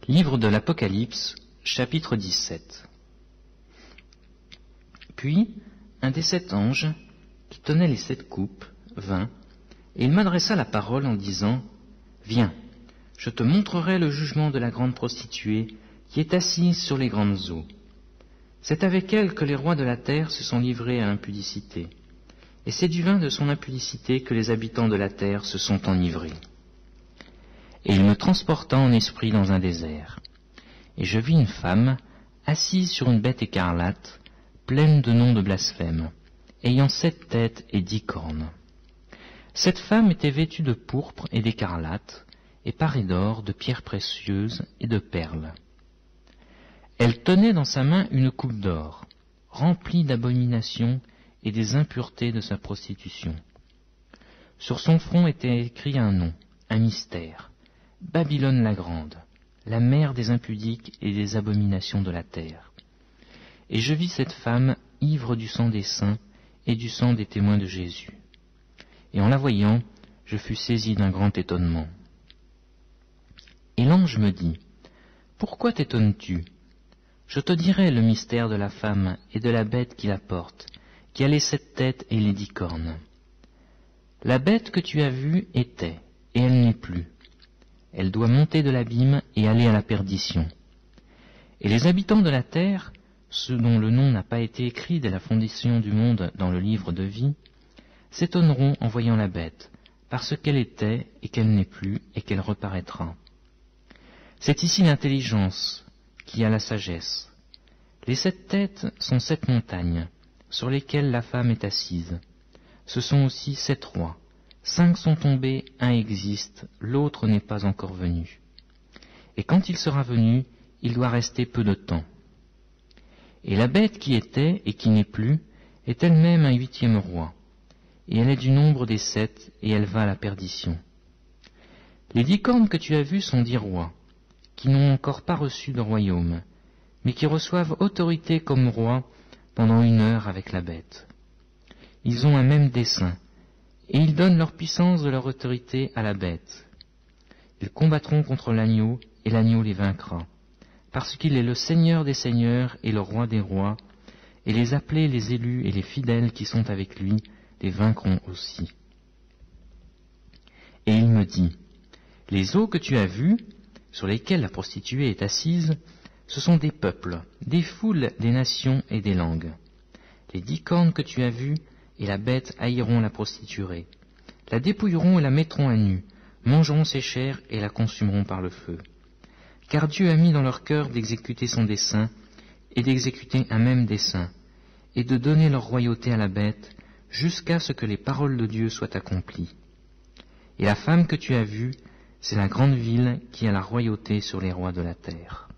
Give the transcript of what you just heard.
Livre de l'Apocalypse, chapitre 17. Puis, un des 7 anges, qui tenait les 7 coupes, vint, et il m'adressa la parole en disant, « Viens, je te montrerai le jugement de la grande prostituée, qui est assise sur les grandes eaux. C'est avec elle que les rois de la terre se sont livrés à l'impudicité, et c'est du vin de son impudicité que les habitants de la terre se sont enivrés. » Et il me transporta en esprit dans un désert. Et je vis une femme, assise sur une bête écarlate, pleine de noms de blasphème, ayant 7 têtes et 10 cornes. Cette femme était vêtue de pourpre et d'écarlate, et parée d'or, de pierres précieuses et de perles. Elle tenait dans sa main une coupe d'or, remplie d'abominations et des impuretés de sa prostitution. Sur son front était écrit un nom, un mystère, Babylone la grande, la mère des impudiques et des abominations de la terre. Et je vis cette femme ivre du sang des saints et du sang des témoins de Jésus. Et en la voyant, je fus saisi d'un grand étonnement. Et l'ange me dit, « Pourquoi t'étonnes-tu ? Je te dirai le mystère de la femme et de la bête qui la porte, qui a les 7 têtes et les 10 cornes. La bête que tu as vue était, et elle n'est plus. Elle doit monter de l'abîme et aller à la perdition. Et les habitants de la terre, ceux dont le nom n'a pas été écrit dès la fondation du monde dans le livre de vie, s'étonneront en voyant la bête, parce qu'elle était et qu'elle n'est plus et qu'elle reparaîtra. C'est ici l'intelligence qui a la sagesse. Les 7 têtes sont 7 montagnes, sur lesquelles la femme est assise. Ce sont aussi 7 rois. 5 sont tombés, un existe, l'autre n'est pas encore venu. Et quand il sera venu, il doit rester peu de temps. Et la bête qui était et qui n'est plus est elle-même un 8e roi, et elle est du nombre des 7, et elle va à la perdition. Les 10 cornes que tu as vues sont 10 rois, qui n'ont encore pas reçu de royaume, mais qui reçoivent autorité comme rois pendant 1 heure avec la bête. Ils ont un même dessein, et ils donnent leur puissance de leur autorité à la bête. Ils combattront contre l'agneau, et l'agneau les vaincra, parce qu'il est le Seigneur des seigneurs et le Roi des rois, et les appelés, les élus et les fidèles qui sont avec lui les vaincront aussi. Et il me dit, « Les eaux que tu as vues, sur lesquelles la prostituée est assise, ce sont des peuples, des foules, des nations et des langues. Les 10 cornes que tu as vues, et la bête haïront la prostituée, la dépouilleront et la mettront à nu, mangeront ses chairs et la consumeront par le feu. Car Dieu a mis dans leur cœur d'exécuter son dessein, et d'exécuter un même dessein, et de donner leur royauté à la bête, jusqu'à ce que les paroles de Dieu soient accomplies. Et la femme que tu as vue, c'est la grande ville qui a la royauté sur les rois de la terre. »